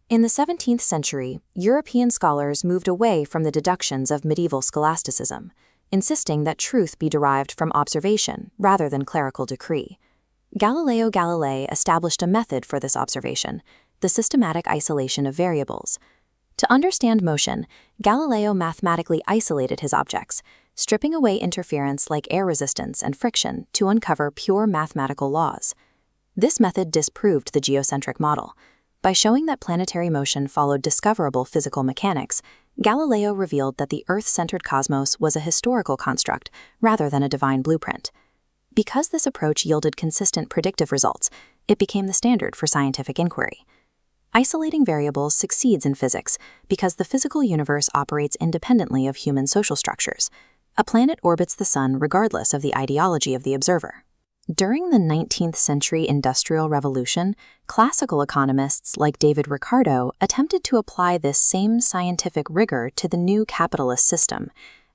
In the 17th century, European scholars moved away from the deductions of medieval scholasticism, insisting that truth be derived from observation rather than clerical decree. Galileo Galilei established a method for this observation, the systematic isolation of variables. To understand motion, Galileo mathematically isolated his objects, stripping away interference like air resistance and friction to uncover pure mathematical laws. This method disproved the geocentric model. By showing that planetary motion followed discoverable physical mechanics, Galileo revealed that the Earth-centered cosmos was a historical construct rather than a divine blueprint. Because this approach yielded consistent predictive results, it became the standard for scientific inquiry. Isolating variables succeeds in physics because the physical universe operates independently of human social structures. A planet orbits the sun regardless of the ideology of the observer. During the 19th century Industrial Revolution, classical economists like David Ricardo attempted to apply this same scientific rigor to the new capitalist system.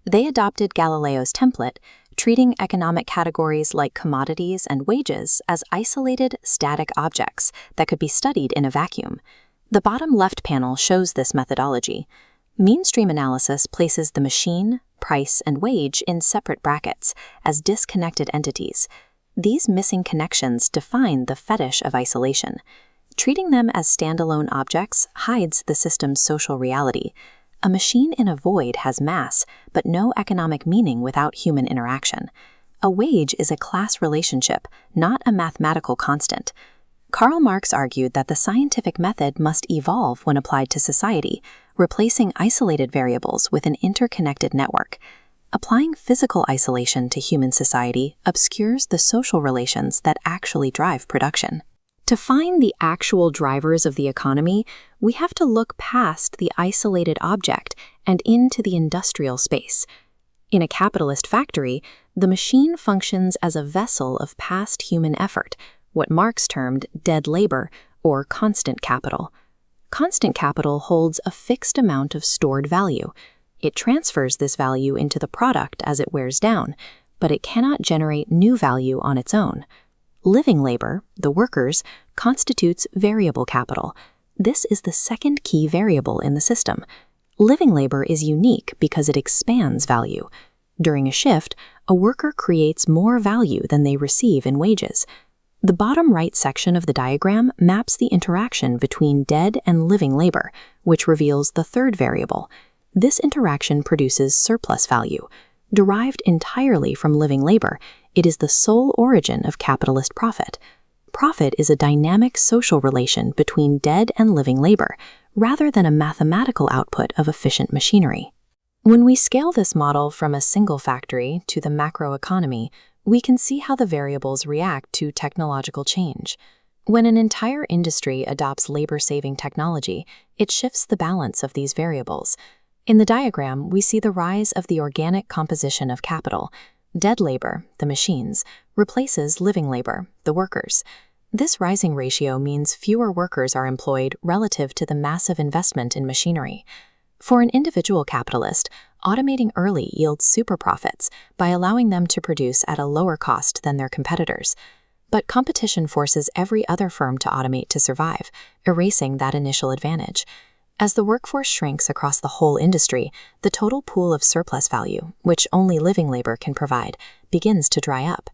They adopted Galileo's template, treating economic categories like commodities and wages as isolated, static objects that could be studied in a vacuum. The bottom left panel shows this methodology. Mainstream analysis places the machine, price, and wage in separate brackets as disconnected entities. These missing connections define the fetish of isolation. Treating them as standalone objects hides the system's social reality. A machine in a void has mass, but no economic meaning without human interaction. A wage is a class relationship, not a mathematical constant. Karl Marx argued that the scientific method must evolve when applied to society, replacing isolated variables with an interconnected network. Applying physical isolation to human society obscures the social relations that actually drive production. To find the actual drivers of the economy, we have to look past the isolated object and into the industrial space. In a capitalist factory, the machine functions as a vessel of past human effort, what Marx termed dead labor or constant capital. Constant capital holds a fixed amount of stored value. It transfers this value into the product as it wears down, but it cannot generate new value on its own. Living labor, the workers, constitutes variable capital. This is the second key variable in the system. Living labor is unique because it expands value. During a shift, a worker creates more value than they receive in wages. The bottom right section of the diagram maps the interaction between dead and living labor, which reveals the third variable. This interaction produces surplus value. Derived entirely from living labor, it is the sole origin of capitalist profit. Profit is a dynamic social relation between dead and living labor, rather than a mathematical output of efficient machinery. When we scale this model from a single factory to the macroeconomy, we can see how the variables react to technological change. When an entire industry adopts labor-saving technology, it shifts the balance of these variables. In the diagram, we see the rise of the organic composition of capital. Dead labor, the machines, replaces living labor, the workers. This rising ratio means fewer workers are employed relative to the massive investment in machinery. For an individual capitalist, automating early yields super profits by allowing them to produce at a lower cost than their competitors. But competition forces every other firm to automate to survive, erasing that initial advantage. As the workforce shrinks across the whole industry, the total pool of surplus value, which only living labor can provide, begins to dry up.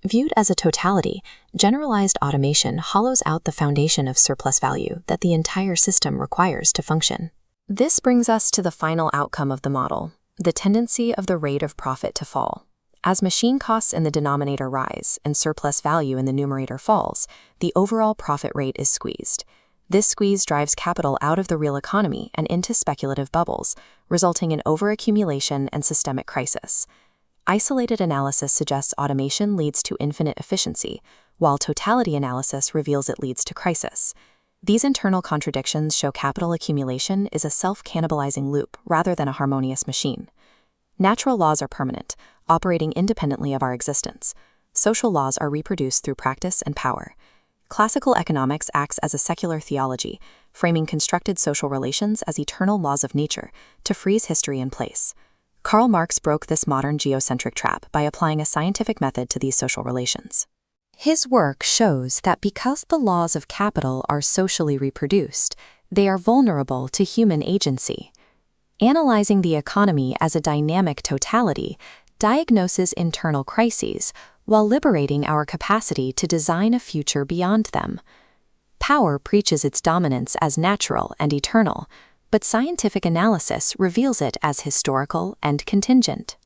Viewed as a totality, generalized automation hollows out the foundation of surplus value that the entire system requires to function. This brings us to the final outcome of the model, the tendency of the rate of profit to fall. As machine costs in the denominator rise and surplus value in the numerator falls, the overall profit rate is squeezed. This squeeze drives capital out of the real economy and into speculative bubbles, resulting in overaccumulation and systemic crisis. Isolated analysis suggests automation leads to infinite efficiency, while totality analysis reveals it leads to crisis. These internal contradictions show capital accumulation is a self-cannibalizing loop rather than a harmonious machine. Natural laws are permanent, operating independently of our existence. Social laws are reproduced through practice and power. Classical economics acts as a secular theology, framing constructed social relations as eternal laws of nature to freeze history in place. Karl Marx broke this modern geocentric trap by applying a scientific method to these social relations. His work shows that because the laws of capital are socially reproduced, they are vulnerable to human agency. Analyzing the economy as a dynamic totality diagnoses internal crises while liberating our capacity to design a future beyond them. Power preaches its dominance as natural and eternal, but scientific analysis reveals it as historical and contingent.